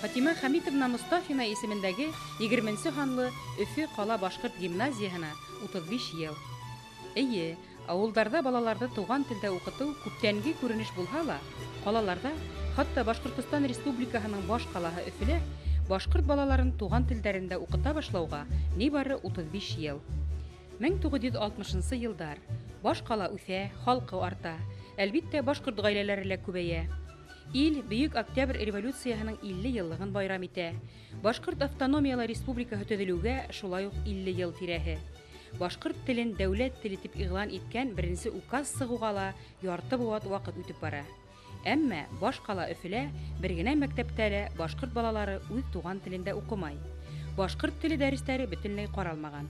Фатима Хамитовна Мустафина исемендәге 20 ханлы Өфе кала башкорт гимназиясына 35 ел. Әйе, авылдарда балаларды туган телдә укыту күптәнге күренеш булса ла, калаларда, хатта Башкортстан Республикасының баш калаһы Өфелә башкорт балаларын туган телдәрендә укыта башлауга нибары 35 ел. 1960 елдар баш кала үсә, халкы арта, әлбиттә башкорт гаиләләре лә күбәя. Ил Бөек Октябрь революциясының 50 еллыгын байрам итә. Башкорт автономиялы республикаһы төзелүгә шулай ук 50 ел тирәһе. Башкорт телен дәүләт теле дип игълан иткән беренче указ сыгуга ла ярты буат вакыт үтеп бара. Әмма баш кала Өфелә бер генә мәктәптә лә башкорт балалары үз туган телендә укымай. Башкорт теле дәресләре бөтенләй каралмаган.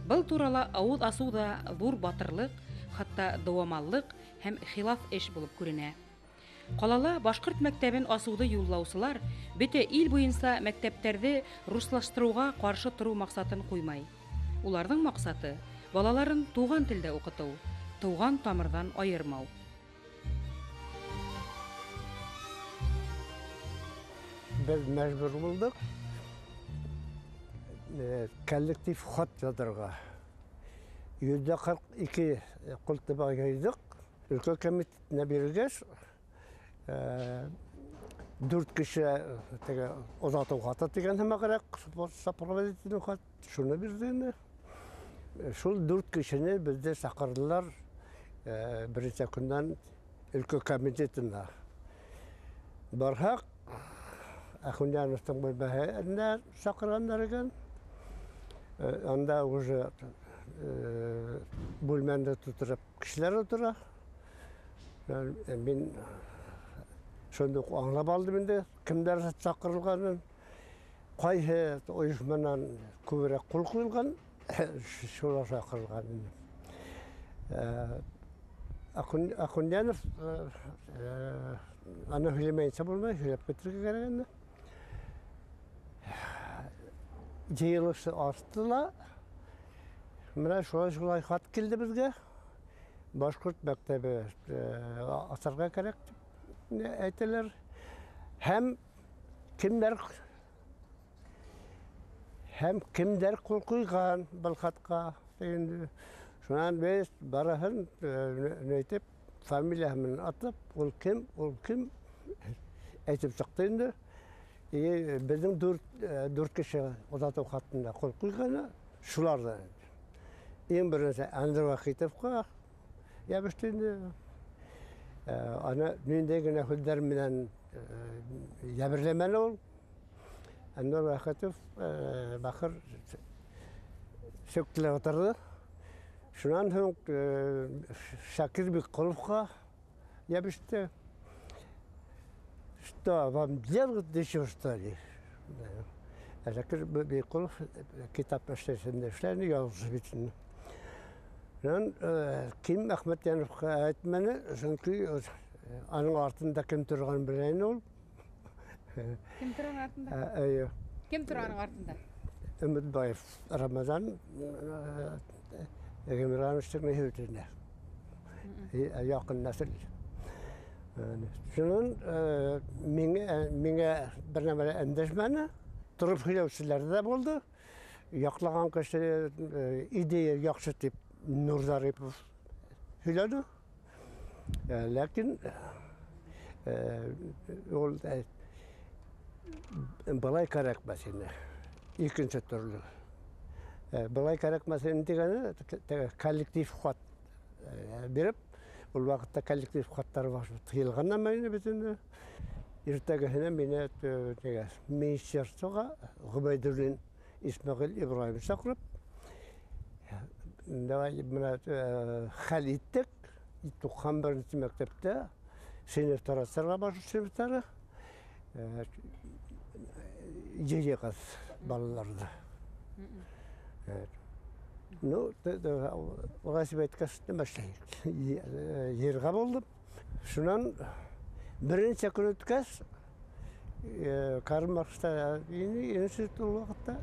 Был турала авыз асуда зур батырлык, хатта дәвамлылык һәм хилаф эш булып күренә. Калала башкорт мәктәбен асуды юллаучылар бөтә ил буенча мәктәптәрне руслаштыруга каршы туру максатын куймай. Уларның максаты балаларын туган телдә укыту, туган тамырдан айырмау. Без мәҗбүр булдык коллектив хат язарга. 142 култыба яздык. Өлкә комитетына бирелгәч, 4 кеше озату хаты дигән һәммәгәрәк сапроводительный хат шуны бирде. Шул 4 кешене бездә сакырдылар беренче көннән өлкә комитетына. Бархак Ахуняновтың бүлмәһенә сакырганнар икән. Анда уже бүлмәндә тутырып кешеләр утыра. Мин шундый аңлап алдым инде, кемдер сакырылганын, кайсы оешманан күбрәк кул куелган, шулар сакырылган. Ахунянов аны һөйләмәйенчә булмый, һөйләп китәргә кирәк. Җыелыш астыла, менә шулай хат килде безгә. Башкорт мәктәбе асарга кирәк дип әйтәләр. Һәм кемдер кул куйган был хатка. Шуннан без бараһын әйтеп, фамилияһын атып, ул кем әйтеп чыкты инде. Безнең 4 кеше озату хатында кул куйганы шуларда. Иң беренче Андрей Вахитовка ябыштынды. Аны нендәгенә хәлдәр менән яберләмәле ул. Андрей Вахитов бахыр сөктелә утырды. Шуннан соң Шакир Беккуловка ябышты. Что вам делать еще что ли? Шакир Беккулов китап эшләсен эшләне язып. Ким Әхмәтҗановка әйтмәне, чөнки аның артында кем торган белән ул. Кем торган артында? Кем торган артында? Өмитбаев Рамазан Гемрановичтың һөтенә. Якын нәсел. Шуннан миңа бер нәмә әндәшмәне, турып һөйләүчеләр дә булды. Яклаган кеше идея яхшы дип Нурзарипов һөйләде. Ләкин ул балай кирәкмәс инде. Икенче төрле. Балай кирәкмәс инде дигәне коллектив хат биреп, ул вакытта коллектив хаттар бар. Тыелганнан мәне битендә. Иртәгәһенә мине министерствога Губайдуллин Исмәгыйль Ибраһим чакырып, давай хәл иттек. 91 мәктәптә сыйныфтар сырга башлыйлар. Җыйгыз балаларда. Ну, вазифәт кастым башлый. Ергә булдым. Шуннан беренче көн үткәч, Карл Маркста институт вакытта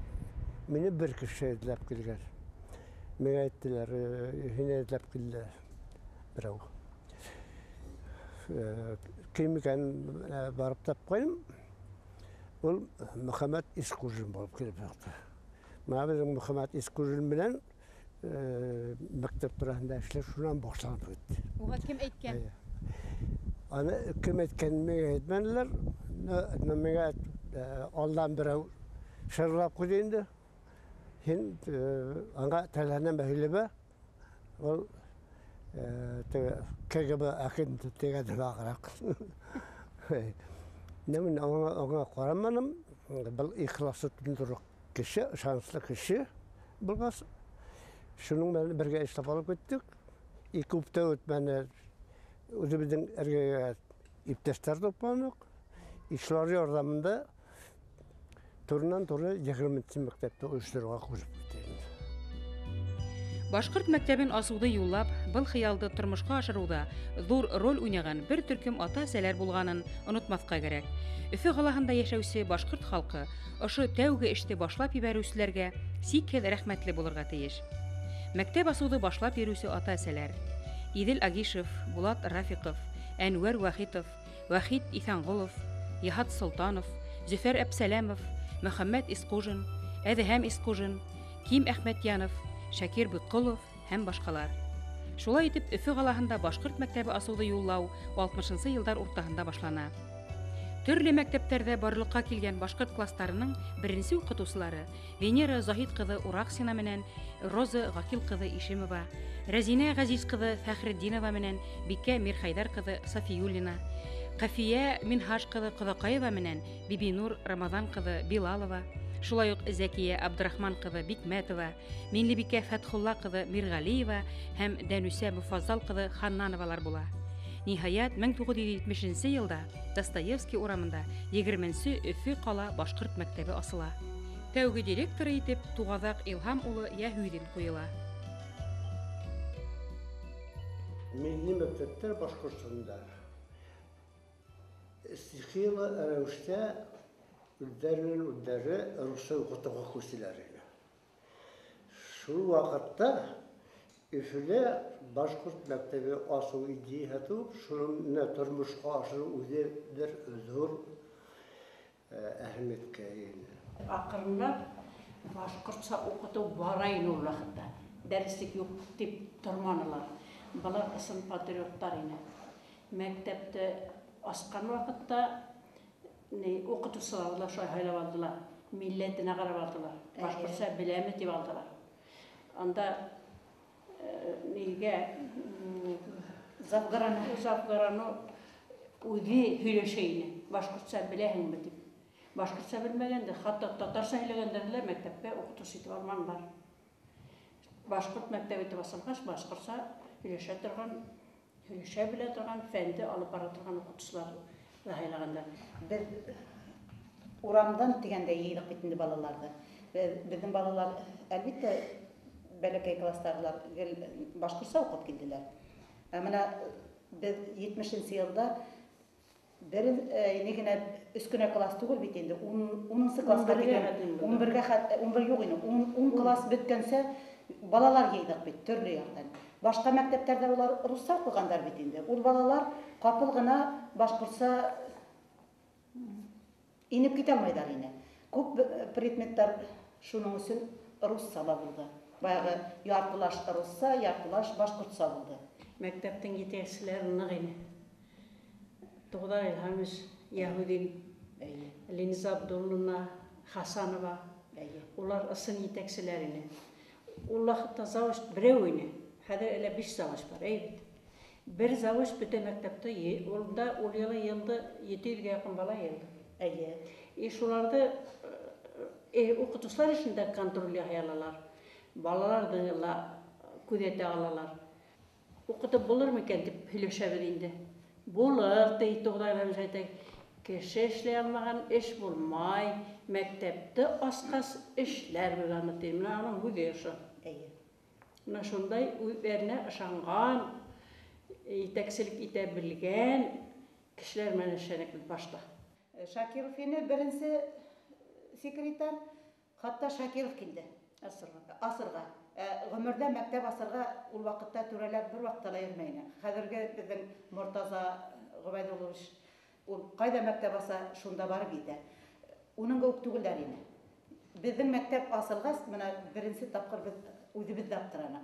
мине бер кеше эзләп килгән. Мен айттылар, хине эзлеп келді бірау. Кемикан барып тапқайым, ол Мұхаммад Искужин болып келіп жатты. Мына біздің Мұхаммад Искужин білен мектеп тұрағында әшілер шунан боқталып өтті. Оға кем әйткен? Аны кім әйткен меге әйтмәнілер, меге алдан бірау шырлап көдейінді. Хин аңға тәләнен бәйлебі, ол КГБ әкінді тегеді бағырақ. Немен оңа қораманым, бұл иқыласы түндірік кіші, шанслы кіші бұлғасы. Шының мәні бірге іштап алып өттік. Екі ұпта өтмәні өзі біздің әргеге иптестер топпанық. Ишлары ордамында түрінен түрі 20 мектепті өштіруға көзіп өтейін. Башқұрт мәктәбін асуды юллап, бұл қиялды тұрмышқа ашыруда зор роль уйнаған бір түркім ата-әсәләр болғанын ұнытмасқа керек. Өфі қалағында яшәүсе башқұрт халқы ұшы тәугі ішті башлап ебәрүсілерге сиккел рәхмәтлі болырға тейіш. Мәктәп асуды башлап ерүсі ата-әсәләр Идил Агишев, Булат Рафиқов, Әнуәр Вахитов, Вахид Исанғолов, Яхат Султанов, Зөфәр Әбсәләмов, Мөхәммәд Искужин, Әдһәм Искужин, Ким Әхмәтьянов, Шакир Бутқулов һәм башҡалар. Шулай итеп, Өфө ҡалаһында башҡорт мәктәбе асыуҙы юллау 60-нчы йылдар уртаһында башлана. Төрлө мәктәптәрҙә барлыҡҡа килгән башҡорт кластарының беренсе уҡытыусылары Венера Заһид ҡыҙы Урахсина менән Роза Ғакил ҡыҙы Ишимова, Рәзинә Ғәзиз ҡыҙы Фәхретдинова менән Бикә Мирхайдар ҡыҙы Сафиюллина, Ҡафия Минһаж ҡыҙы Ҡоҙаҡаева менән Бибинур Рамаҙан ҡыҙы Билалова, шулай уҡ Зәкиә Абдрахман ҡыҙы Бикмәтова, Миллибикә Фәтхулла ҡыҙы Мирғәлиева һәм Дәнүсә Муфаззал ҡыҙы Ханнановалар була. Ниһайәт, 1970 йылда Достоевский урамында 20-нче Өфө ҡала башҡорт мәктәбе асыла. Тәүге директоры итеп Туғаҙаҡ Илһам улы Яһүҙин ҡуйыла. Milli məktəblər Başqұртстанда istiqiylə rəvişdə üddərinin üddəri Rusya oxutuğa köçdülər. Şu vaxtda Üfülə Başqurt məktəbi asıl ideyası, şunun turmuşqa aşırı üzerdir özür əhəmiyyət kəyini. Ақырындап башқұртша оқыту барайын ол уақытта. Дәрістік жоқ деп тұрманылар. Балар сын патриоттар ені. Мәктәпті асқан уақытта оқытушылар шай хайлап алдылар. Милләтіне қарап алдылар. Башқұртша білемі деп алдылар. Анда неге Завгараны өйде хүйлешейіне. Башқұртша біләхін бі деп. Башқұртша білмегенде, хатта татарша сөйлегендерлер мәктәпкә оқытушы итеп алманылар. Башқұрт мәктәбе итеп асылғаш, башқұртша сөйлешә белә торган, фәнде алып бара торган оқытушылар хайлагандар. Без урамдан дигәндә йыйдык бит инде балаларны. Безнең балалар әлбәттә бәләкәй класстарлар башқұртша укып килделәр. Менә без 70-нче елда bir negine üsküne klas түгел бит инде 10-нчы класска килгән 11 юк ине 10 класс беткәнсә балалар йыйдык бит төрле яктан башка мәктәптәрдә улар русча укыгандар бит инде ул балалар капыл гына башкортча инеп китә алмыйлар ине күп предметтар шуның өчен русча булды баягы яртылаш русча яртылаш башкортча булды мәктәптең җитәкчеләре нык ине Туғдар Илһамис, Яһүдин, Линиза Абдуллина, Хасанова, олар ысын етәкселәріне. Ул вакытта завуч берәү ине. Хәзер әле 5 завуч бар, бит. Бер завуч бөтен мәктәптә, улда ул елда 7 илгә якын бала елды. Шуларды укытучылар эшендә контроль яһыйлар. Балаларны күзәтә алалар. Укытып булыр микән дип һөйләшәбез инде. Булыр, дейді Туғдайлар жайтай, кеше эшлей алмаған эш булмай, мәктәпті асқас эшләр буланы деймін, аның үзе эші. Шундай үзләренә ышанған, итәкселік итә білген кешеләр менән эшләнек бит башта. Шакиров ене беренче секретарь, хатта Шакиров килде асырга. Гомердә мәктәп асырга ул вакытта түрәләр бер вакытта ла йөрмәйне. Хәзерге безнең Мортаза Гобайдуллович ул кайда мәктәп аса шунда барып итә. Уның ук түгелләр ине. Безнең мәктәп асылгас, менә беренче тапкыр без үзебез дә аптыранак.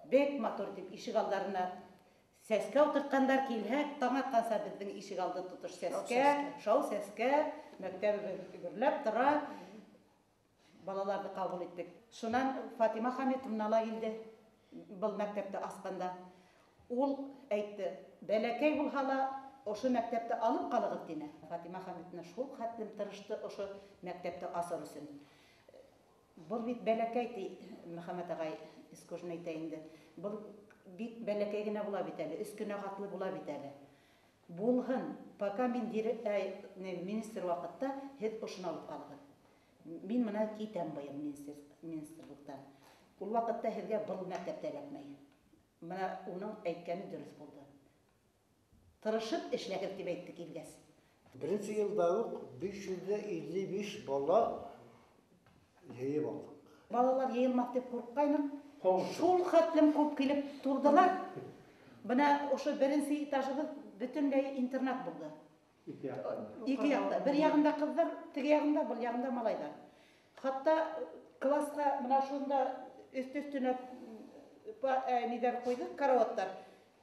Бек матур дип ишек алдарына сәскә утырткандар килһә, таң атканса безнең ишек алды тотыш сәскә, шау сәскә, мәктәбебез гөрләп тора. Балаларды кабул иттек. Шуннан Фатима Хаметовна ла килде. Был мәктәптә асканда. Ул әйтте, бәләкәй булһа ла, ошо мәктәптә алып калыгыз дине. Фатима Хаметовна шул хәтлем тырышты ошо мәктәптә асыр өчен. Был бит бәләкәй ди Мөхәммәд агай искушен әйтә инде. Был бит бәләкәй генә була бит әле, 3 көнә хатлы була бит әле. Булгын, пока мин министр вакытта һез ошоны алып калыгыз. Мин менә китәм быел министрлыктан. Ул вакытта һезгә был мәктәптә эләкмәй. Менә уның әйткәне дөрес булды. Тырышып эшләгез дип әйтте килгәс. Birinci yılda 555 bala yayıp aldık. Балалар йыйылмак дип курыккайнык. Шул хәтлем күп килеп турдылар. Менә ошо беренче этажыбыз бөтенләй интернат булды. Ике якта. Бер ягында кызлар, теге ягында, бер ягында малайлар. Хатта класска менә шунда өст-өстенә нидәр куйдык, караваттар.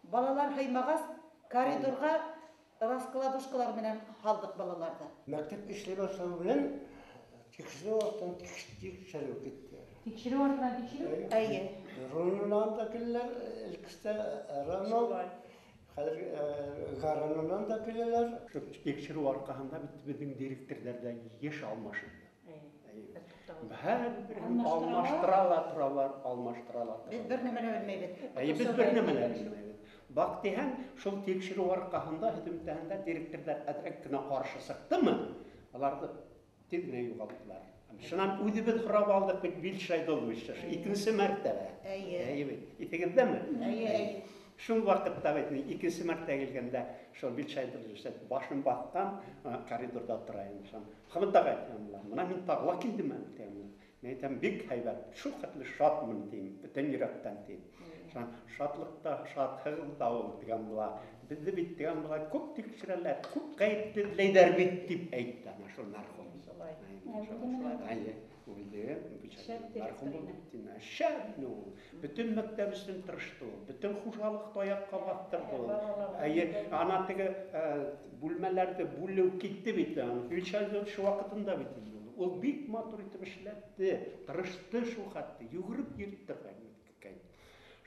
Балалар һаймагас, коридорга раскладушкалар менән халдык балаларды. Mektep işleri başladı bilen tekşiri ortadan tekşiri gitti. Тикшерү артынан тикшерү? Әйе. Ronaldo'dakiler ilkiste Ronaldo, Garan'dakiler. Tekşirүү аркасында биздин директорлордон еш алмашынды. Her birini almaштыралар. Без бер нәмәне белмәйбез. Biz bir нәмәләр bilmәйбез. Бак дигән, шул текшерүү аркасында хезмәттәндә директорлар әдрәк кенә каршы сыктымы? Аларды тик генә югалттылар. Шуннан үзебез хурап алдык бит Вильшайдович, икенче мәртәбә. Әйе. Итегездәме? Әйе. Шул вакытта бит икенче мәртәбә килгәндә, шул Вильшайдович башын баккан коридорда тора иде. Хәмәттәгә әйткәннәр. Менә мин тагыла килдем әйтәм. Мен әйтәм, бик һәйбәт, шул хәтле шатмын дим, бөтен йөрәктән дим. Шатлыкта шатһызда ул дигән була. Безне бит дигән була, күп тикшерәләр, күп гаепләйләр бит дип әйтте ана шул мәрхүм. Bütün мәктәп өчен тырышты, bütün хужалыкта аякка бастырды. Ана теге бүлмәләрдә бүлеү китте бит. Гөлшәйдә шу вакытында бит. Ул бик матур итеп эшләтте, тырышты шу хәтта, йөгереп йөреп торган.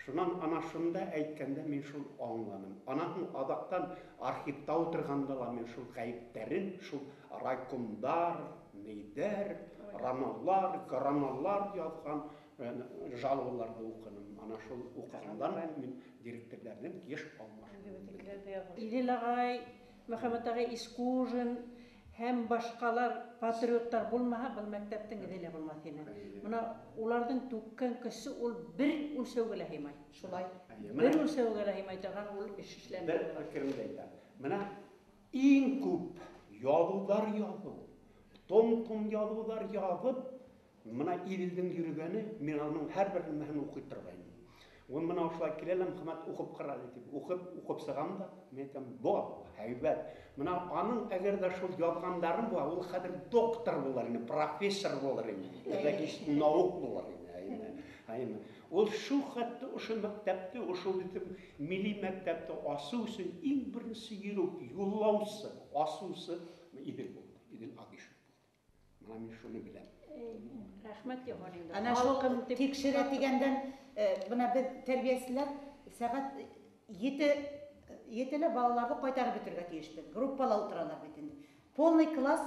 Шуннан ана шунда әйткәндә мин шул аңланым. Ананың адактан архивта утырганда ла мин шул гаепләрен, шул райкомдар, нейдер, раналар, граналар язган жалобаларды укыдым. Ана шул укыгандан мин директорлардан еш алмашым. Идел агай, Мөхәммәд агай Искужин һәм башкалар патриоттар булмаһа, бу мәктәптең иделе булмас иде. Менә уларның түккән кеше ул бер үлчәүгә лә һыймай. Шулай. Бер үлчәүгә лә һыймай торган ул эш эшләнде. Бер фикеремдә әйтәм. Менә иң күп язулар язу, том язулар язып, менә Иделдән йөргәне, мин аның һәрберен мәһен укый торган. Ул менә ошла киләләм, Хәмәт укып карады дип. Укып сыганда, мен әйтәм, бу һәйбәт. Менә аның әгәр дә шул язгандарын була, ул хәзер доктор булыр инде, профессор булыр инде. Яки наук булыр инде. Ул шул хәтта ошо мәктәптә, ошо битем милли мәктәптә асу өчен иң беренче юллаусы, асусы Идел булды. Идел Агиш. Менә мин шуны беләм. Рәхмәт яһарында. Ана шул тикшерә дигәндән, менә без тәрбияселәр сәгать 7-лә балаларды кайтарып бетергә тиешбез. Группала утыралар бит инде. Полный класс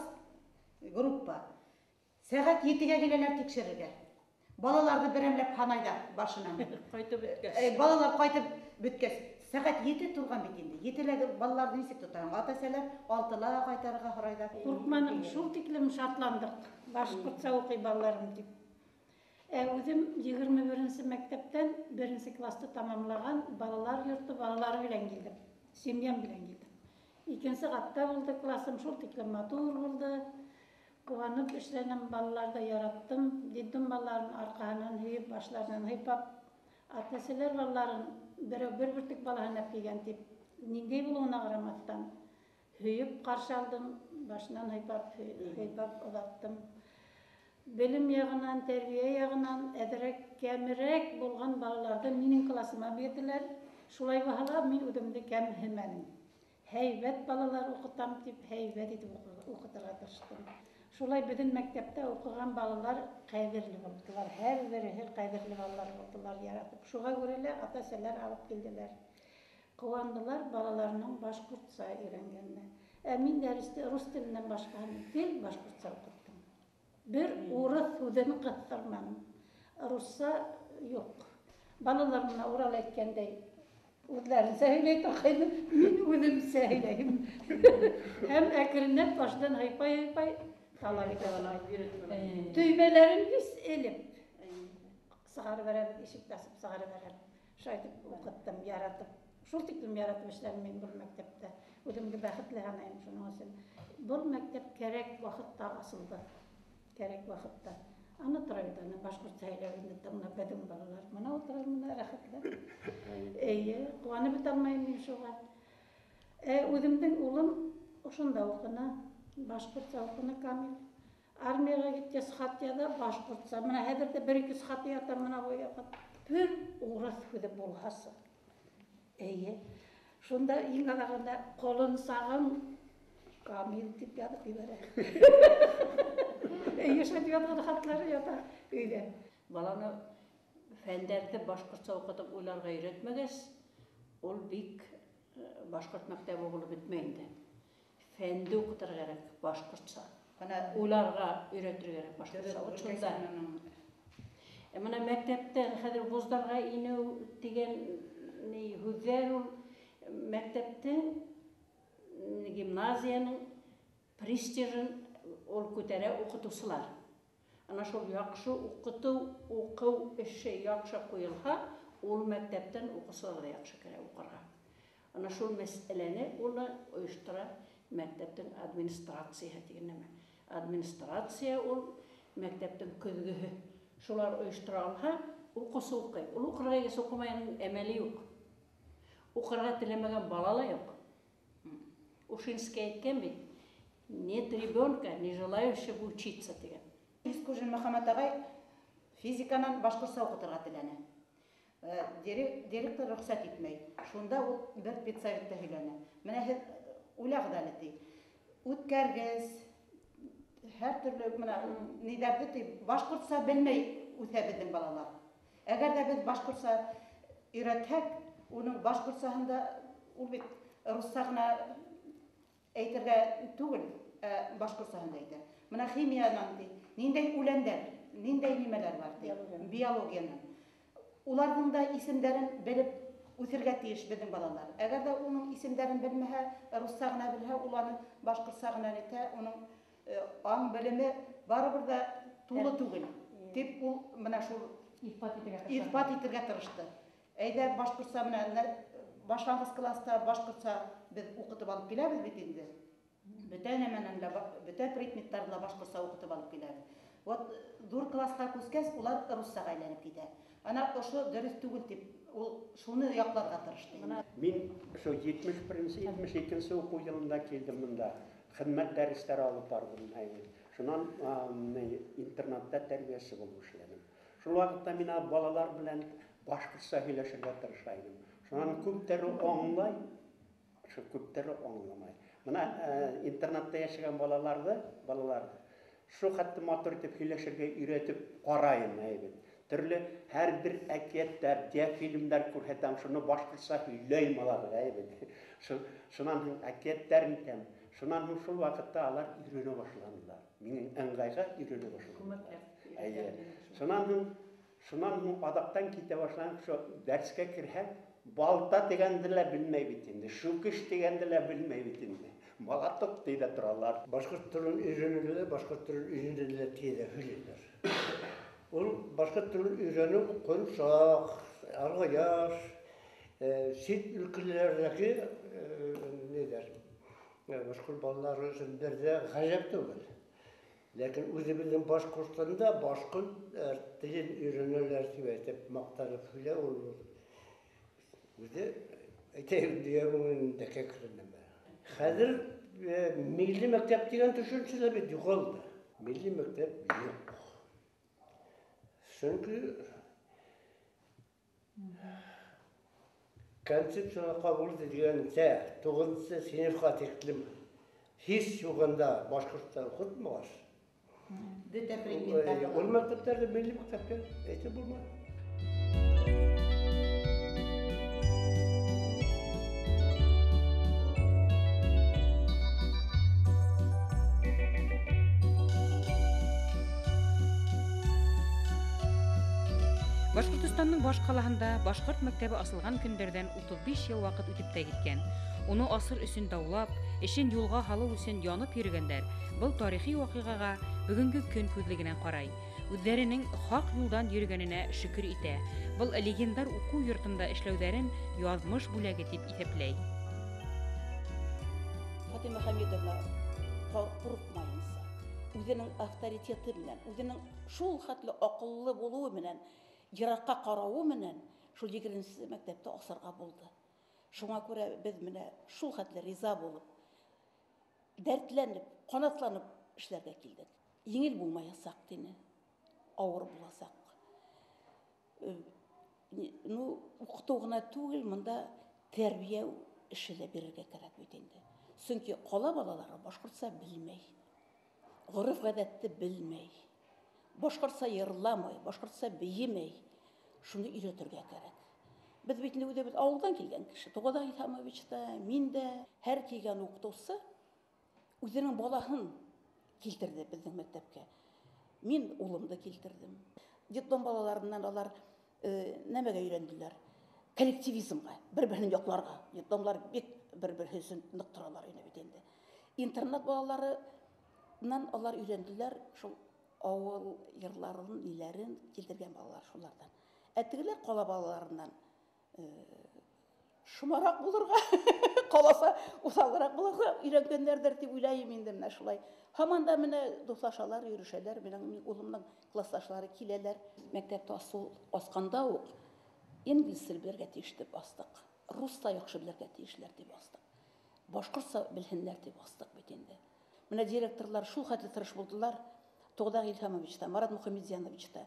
группа. Сәгать 7-гә киләләр тикшерергә. Балаларды берәмләп ханайда башынан. Кайтып беткәч. Балалар кайтып беткәч, сәгать 7 турган бит инде. 7-ләге балаларды ничек тотарга? Ата-әсәләр 6-ла кайтарырга хорайда. Куркманым, шул тиклем шатландык. Башкортча укый балаларым дип. Үзем 21-нче мәктәптән 1-нче классты тамамлаган, балалар йорты балалары белән килдем. Семьям белән килдем. Икенче катта булды классым, шул тиклем матур булды. Kıvanıp işlenen ballarda yarattım. Dedim balların arkadan hıyıp, başlarından hıypap. Ateseler balların bir birtik balahan hep gegen tip. Nindey bulduğuna qaramasdan hıyıp karşı aldım. Başından hıypap odattım. Bilim yağınan, terbiye yağınan, ederek, kemirek bolgan balalarda minin klasıma berdiler. Şulay bahala min ödümde kem hemenim. Heybet balalar okutam tip, heybet edip okuturga tırıştım. Şulay bizim mektepte okugan balalar qaydirli boldular. Her biri her qaydirli balalar boldular yaratıp. Şuga görele ataseler alıp geldiler. Kıvandılar balalarının başkurtsa öğrengenine. Min derste Rus tilinden başka dil başkurtsa okuttum. Bir Urus sözünü kıstırmam. Rusça yok. Balalarımla Ural etkendey. Uzların söyleyip okuyordum. Min özüm söyleyeyim. Hem ekrinet baştan haypay talay. Tüymelerin biz elip. Sağır verip, eşik basıp sağır verip. Şayet okuttum, yaratıp. Şul tiklim yaratıp işlerim men bu mektepte. Özümde baxıtlı hanayım şunun için. Bu mektep gerek vakitte asıldı. Gerek vakitte. Anlatıraydı, başkurt sayılarında tamına bedim balalar. Bana oturayım, bana rahatla. Kuvanı bitalmayayım ben şuğa. Özümden oğlum şunda okuna, başkurtsa okuna Kamil. Armiyaga gitke sıhhatiyada başkurtsa. Bana hedirde bir-iki sıhhatiyata bana koyaqat. Bir uğras köde bolhası. Şunda ingalaganda kolun sağın Kamil tip yadıp ibere. Yaşadı yatağı hatları yatağı öyle. Balаны fenderde başkurtsa okutup ularga öğretmegez, ol bik başkurt mektebi olup bitmeydi. Fendi okutur gerek başkurtsa. Ularga öğretir gerek başkurtsa. Uçunda. Mana mektepte hadir bozdarga inu degen hüzerul mekteptin gimnaziyanın prestijin ol kötere okutusular. Ana şol yaxşı okuw işi yaxşı koyulha, ol mektepten okusular da yaxşı kere okurga. Ana şol meseleni ona uyuştura mektepten administrasiya degeneme. Administrasiya ol mektepten közgühü. Şolar uyuştura alha, okusu okuyy. Ol okurga okumayanın emeli yok. Okurga tilemegen balala yok. Ушинский айткен бит, нет ребенка, не желающего учиться деген. Искужин Махамат агай физиканан башкуртса окутурга тилени. Директор рөхсәт итмей. Шунда ул бер педсоветта һөйләнә. Менә һез уйлagыда ди. Үткәргез һәр төрле менә нидәрде ди башкуртса белмәй үтә безнең балалар. Әгәр дә без башкуртса өйрәтһәк, уның башкуртсаһында ул бит русса гына әйтергә түгел, башкуртсаһында әйтә. Менә химиянан ди, ниндәй үләндәр, ниндәй нимәләр бар ди, биологиянан. Уларның да исемдәрен белеп үтергә тиеш безнең балалар. Әгәр дә уның исемдәрен белмәһә, русса гына белһә, уланы башкуртса гына әйтә, уның аң белеме барыбер да тулы түгел. Дип ул менә шул ифат итергә тырышты. Әйдә башкуртса менә башлангыч класста башкуртса biz укытып алып киләбез бит инде. Бүтән әмәнән бүтән предметларда башкуртса укытып алып киләбез. Вот зур класска күскәс, улар руссага әйләнеп китә. Ана ошо дөрес түгел дип, ул шуны якларга тырышты. Мин шо 71-72 уку елында килдем монда. Хезмәт дәресләре алып бардым. Шуннан интернатта тәрбиясе булып эшләдем. Шул вакытта мин балалар белән башкортса һөйләшергә тырыша идем. Шуннан күптәре аңлай, күптәре аңламай. Менә интернатта яшәгән балаларды шу хәтта матур итеп һөйләшергә өйрәтеп карайым әйбет. Төрле һәр бер әкиятләр, фильмнар күрһәтәм, шуны башкортса һөйләйм алар әйбет. Шуннан әкиятләрне әйтәм. Шуннан шул вакытта алар өйрәнә башладылар. Минең аңгайга өйрәнә башладылар. Шуннан адактан китә башлаган шу дәрескә кирһәм, балта дигәнде лә белмәй бит инде, шукыш дигәнде лә белмәй бит инде. Бала топ диде торалар. Башкорт телен өйрәнүгә, башкорт телен өйрәнүгә тиде һөйләрләр. Ул башкорт телен өйрәнү коншак, аргаяш, сит өлкәләрдәге нидер? Башкорт балалары өчен бердә гаҗәп түгел. Ләкин үзебезнең Башкортстанда башкорт телен өйрәнәләр дип әйтеп мактанып сөйлә ул. Үзе әйтәйем диярмен дәкә керенә. Хәзер милли мәктәп дигән төшенчә бит югалды. Милли мәктәп юк. Чөнки концепцияны кабул ителгәнчә 9 сыйныфка тиклем һич югында башкортстан укытмагаш. Ул мәктәпләрдә милли мәктәпкә әйтеп булмый. Башкортстанның баш калаһында башкорт мәктәбе асылган көндәрдән 35 ел вакыт үтеп тә киткән. Уны асыр өчен даулап, эшен юлга халу өчен янып йөргәннәр. Был тарихи вакыйгага бүгенге көн күзлегеннән карай. Үзләренең хак юлдан йөргәненә шөкер итә. Был легендар уку йортында эшләүләрен язмыш бүләге дип исәпләй. Фатима Хамидовна курыкмайынса, үзенең авторитеты белән, үзенең шул хәтле акыллы булуы белән, еракка каравы белән шул 20 мәктәптә асырга булды. Шуңа күрә без менә шул хәтле риза булып, дәртләнеп, канатланып эшләргә килдек. Еңел булмаясак дине, авыр буласак. Укыту гына түгел, монда тәрбия эше дә бирергә кирәк бит инде. Чөнки кала балалары башкортса белмәй. Горыф-гадәтте белмәй. Башкортса йырламый, башкортса бейемәй. Шуны өйрәтергә кирәк. Без бит инде авылдан килгән кеше. Тугада Исламович та, мин дә, һәр килгән укытучы үзенең балаһын килтерде безнең мәктәпкә. Мин улымды килтердем. Детдом балаларыннан алар нәмәгә өйрәнделәр? Коллективизмга, бер-берен якларга. Детдомлар бик бер-берсен нык торалар иде бит инде. Интернат балаларыннан алар өйрәнделәр шул авыл йырларын, ниләрен килтергән балалар шулардан. Әтегеләр кала балаларыннан шумарак булырга, каласа усалрак булырга өйрәнгәннәрдер дип уйлайм инде менә шулай. Һаман да менә дуслашалар, йөрүшәләр, минем улымның классташлары киләләр. Мәктәптә асканда ук инглиз телен белергә тиеш дип астык. Русса яхшы белергә тиешләр дип астык. Башкортса белһеннәр дип астык бит инде. Менә директорлар шул хәтле тырыш булдылар. Тогда Ильхамович та, Марат Мухамедьянович та.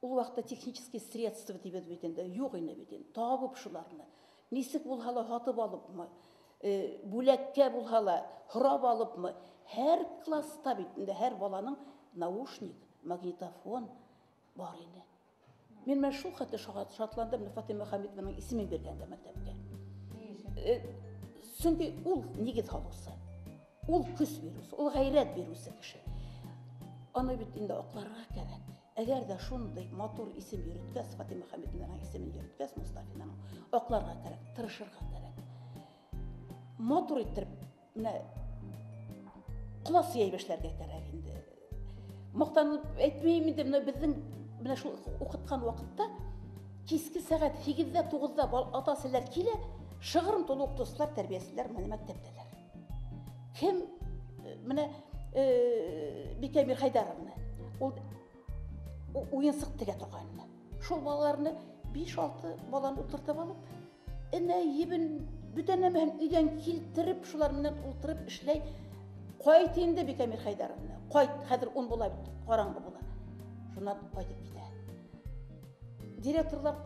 Ул вакытта технические средства дип бит инде юк иде бит инде. Табып шуларны. Нисек булһа хатып алыпмы? Бүләккә булһа һорап алыпмы? Һәр класста бит инде һәр баланың наушник, магнитофон бар иде. Мин менә шул хәтле шатландым Фатима Хамидованың исемен биргәндә мәктәпкә. Чөнки ул нигез халысы. Ул көс бирүсе, ул гайрәт бирүсе кеше. Аны бит инде акларга кирәк. Әгәр дә шундый матур исем йөрткәс, Фатима Хамидованың исемен йөрткәс, Мустафинаның акларга кирәк, тырышырга кирәк. Матур итеп, менә класс яйбешләргә кирәк инде. Мактанып әйтмәйм инде, менә безнең менә шул укыткан вакытта киске сәгать 8-дә 9-да атасылар килә, шыгырым тулы укытучылар, тәрбияселәр менә мәктәптәләр. Кем менә Бикәмир Хайдаровны ул уенсык тегә торганны. Шул балаларны 5-6 баланы утыртып алып, энә ебен бүтәнәмәһен өйдән килтереп, шулар менән утырып эшләй. Кайт инде Бикәмир Хайдаровны. Кайт, хәзер 10 була бит, караңгы була. Шуннан кайтып китә. Директорлар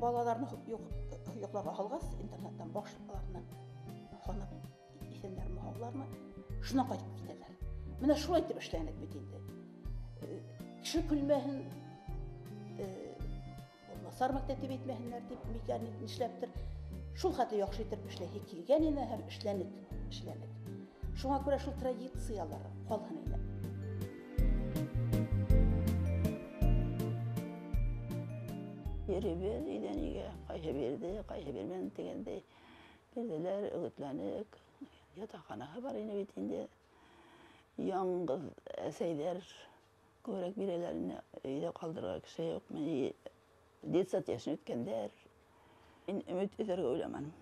балаларны юкларга халгас, интернаттан башларыннан ханып исәннәр мөхавларны, шуна кайтып китәләр. Менә шулай итеп эшләнек бит инде. Кеше көлмәһен, булмасар мәктәпте битмәһеннәр дип микәнник нишләптер. Шул хәтле яхшы итеп эшләһе килгән ине һәм эшләнек. Шуңа күрә шул традициялар калган иде. Йөребез өйдән өйгә, кайча бирде, кайча бирмәде дигәндәй. Бирделәр, өгетләнек, ятакханаһы бар иде бит инде. Яңгыз әсәйләр күбрәк бирәләр, өйдә калдырырга кеше юк. Менә детсад яшен үткәндәр. Мин өмет итәргә уйламадым.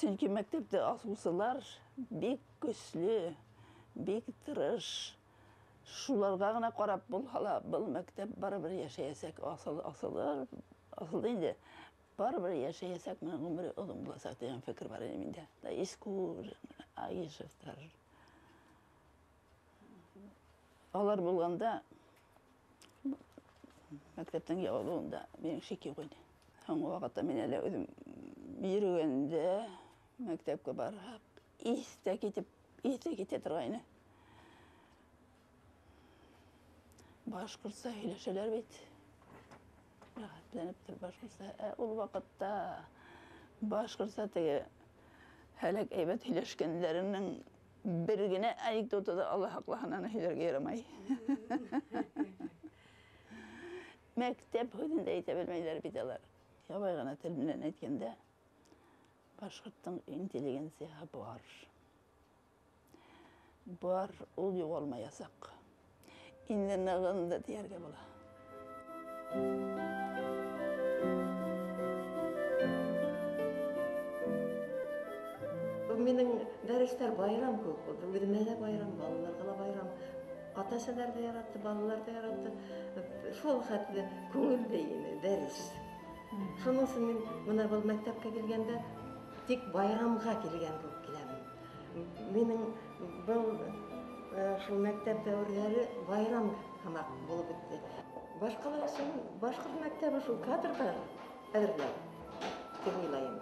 Сülki мектепте асусылар бик көсле, бик тырыш. Шуларга гына карап булһала, был мектеп барыбер яшәясәк, асылды инде. Барыбер яшәясәк, менә гомере озын буласак дигән фикер бар иде миндә. Да Искур, Аишевтар. Алар булганда мектептен ябылуында минең шики куйды. Һәм вакытта мин әле үзем йөргәндә мәктәпкә барып, истә китә торган. Башкортса һөйләшәләр бит. Рәхәтләнеп тор башкортса. Ул вакытта башкортса теге һәлак әйбәт һөйләшкәннәренең бер генә анекдоты да Алла хаклыгына һөйләргә ярамай. Мәктәп һүзендә әйтә белмәйләр бит алар. Ябай гына тел белән әйткәндә башкорттың интеллигенцияһы бар. Бар, ул югалмаясак. Инде нагында дияргә була. Менің дәрестер байрам көп болды. Өзіме де байрам, балаларға да байрам. Ата-әсәләр де яратты, балалар да яратты. Шул хәтле күңелле ине дәрес. Шунысы мен мына бұл мәктәпкә келгәндә тик байрамга келгән булып киләм. Менің бұл шул мәктәп дәверләре байрам һымак булып бетте. Башкалар өчен башкорт мәктәбе шул кадрга әзерләр дип уйлайм.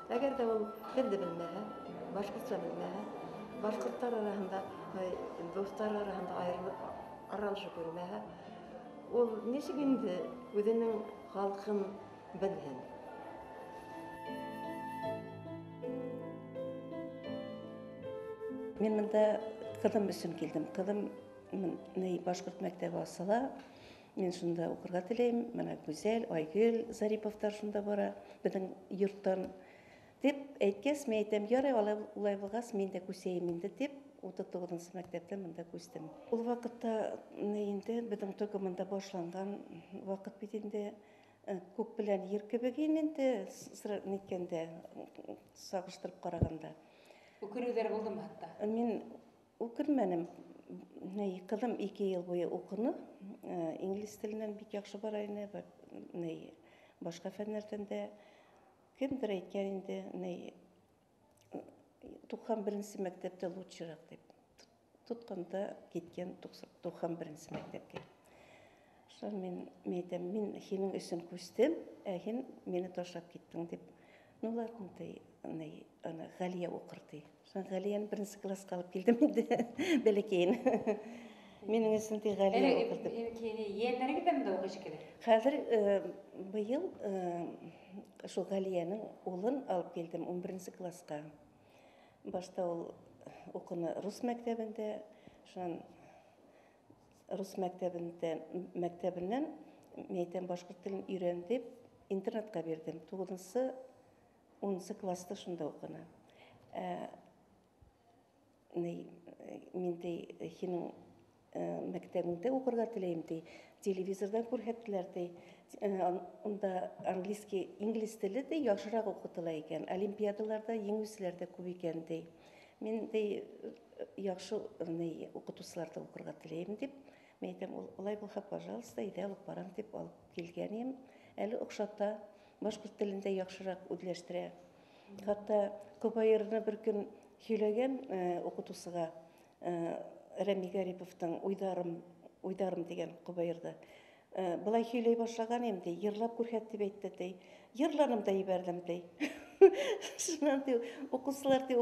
Әгәр дә ул телде белмәһә, башкортча белмәһә, башкортлар арасында, достар арасында аралашып йөрмәһә, ул ничек инде үзенең халкын белһен? Мен монда кызым өчен килдем. Кызым башкорт мәктәбе асыла. Мен шунда укырга теләйм. Менә Гүзәл, Айгөл Зариповтар шунда бара, безнең йорттан. Дип әйткәс, мен әйтәм, ярый, улай булгас, мин дә күсәйем инде дип, 39 мәктәптә монда күстем. Ул вакытта инде безнең төгемендә башланган вакыт бит инде күк белән ер кебек инде, ниткәндә сагыштырып караганда. Үкерүҙәр булдымы хатта? Мин үкермәнем. Кызым 2 ел буе укыны. Инглиз теленнән бик яхшы бара ине, башка фәннәрдән дә. Кемдер әйткән инде, 91 мәктәптә лучшырак дип. Тотканда киткән 91 мәктәпкә. Шул мин әйтәм, мин һинең өчен күстем, ә һин мине ташлап киттең дип. Нуларны ана Галия укырды. Шул Галияны 1 класска алып килдем инде, бәләкәйен. Минең өчен дә Галия укырды. Yeğenlerine de оқышы келе? Хәзер быел шул Галияның улын алып келдем 11 класска. Башта ул укыны рус мәктәбендә, шуның рус мәктәбеннән мәйтәм башкорт телен өйрән дип интернатка бирдем. 9-10 класста шунда укыны. Мин дә һинең мәктәбендә укырга теләйм ди. Телевизордан күрһәттеләр ди. Онда инглиз теле дә яхшырак укытыла икән. Олимпиадаларда еңүчеләр дә күп икән ди. Мин дә яхшы укытучыларда укырга теләйм дип, мен әйтәм, улай булса, пожалуйста, әйдә алып барам дип алып килгән идем. Әле охшата, башкорт телендә яхшырак үзләштерә. Хатта Кобаерны бер көн һөйләгән укытучыга, Рәми Гариповтың уйдарым дигән Кобаерда. Былай һөйләй башлаган инде, йырлап күрһәт дип әйтте ди. Йырларым да ибәрдем ди. Шуннан ди, укучылар ди,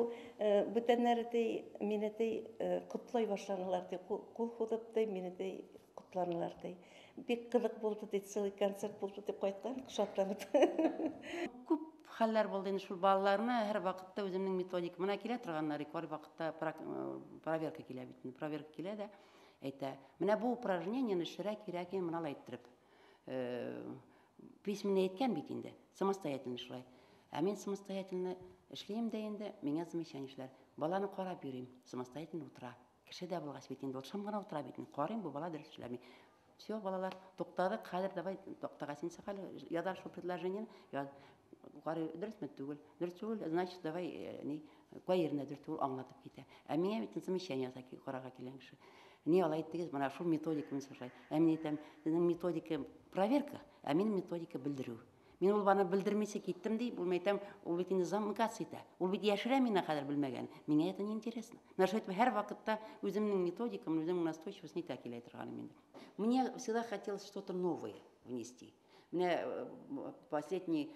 бүтәннәре ди, мине ди котлай башладылар ди, кул һуҙып ди, мине ди котланылар ди. Бик кызык булды ди, целый концерт булды дип кайткан, шатланып. Күп хәлләр булды инде шул балаларны һәр вакытта үземнең методикамна килә торганнар, һәр вакытта проверка килә бит. Проверка килә дә әйтә, менә бу упражнениене эшләргә кирәк, менә әйттереп. Письменно әйткән бит инде, самостоятельно эшләй. Ә мин самостоятельно эшләйм дә инде, миңа замечание эшләр. Баланы карап йөрим, самостоятельно утыра. Кеше дә булгач бит инде, ул шам гына утыра бит. Карыйм, бу бала дөрес эшләми. Все, балалар, туктадык, хәзер давай токтага син сәфәл, ядар шул предложениене, дөресме түгел. Дөрес түгел, значит, давай не кай yerine дөрес түгел аңлатып китә. Ә миңа бит замечание таки карага килгән кеше. Не алай тигез, мына шул методиканы сорай. Ә мин әйтәм, сезнең методика проверка, ә минем методика белдерү. Мин ул баны белдермәсә киттем ди, ул әйтәм, ул бит инде замыкация итә. Ул бит яшерә мине хәзер белмәгән. Миңа это не интересно. Наша һәр вакытта үземнең методикам, үземнең настойчивость не так илә торганым инде. Мне всегда хотелось что-то новое внести. Мне последний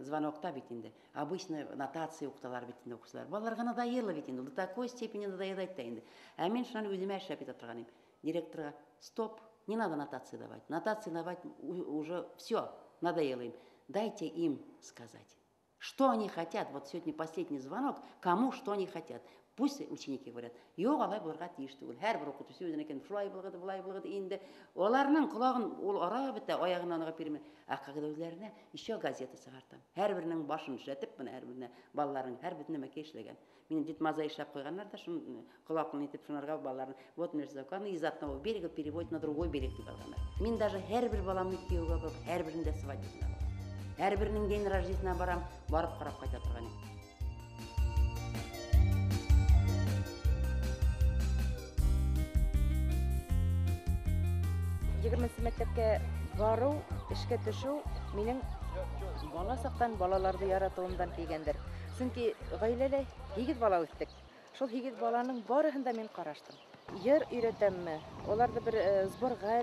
звонокта бит инде. Обычно нотация укыталар бит инде укучылар. Балаларга надоело бит инде. До такой степени надоедает та инде. Ә мин шуны үземә эшләп итә торганым. Директорга: "Стоп, не надо нотации давать. Нотации давать уже все, надоело им. Дайте им сказать, что они хотят. Вот сегодня последний звонок, кому что они хотят. Пусть ученики говорят, yok алай булырга тиеш түгел. Һәр бер укытучы үзенә кен шулай булгыды, булай булгыды инде. Аларның колагын ул ара бетә, аягынан ага бирмә. Ә кагыда үзләренә еще газета сыгартам. Һәр бернең башын эшләтеп, менә һәр берне балаларын һәр битне мәкә эшләгән. Мин дит маза эшләп куйганнар да шуны колакны итеп шунарга балаларын вот между законы из одного берега переводить на другой берег дип алганнар. Мин даже һәр бер баламны кияүгә барып, һәр берендә свадьбасына барам. Һәр бернең день рождениесенә барам, барып карап кайта торган. 20 мәктәпкә бару, эшкә төшү минең бала сактан балаларды яратуымдан килгәндер. Чөнки гаиләдә 8 бала үстек. Шул 8 баланың барыһын да мин караштым. Йыр өйрәтәмме? Аларды бер сборга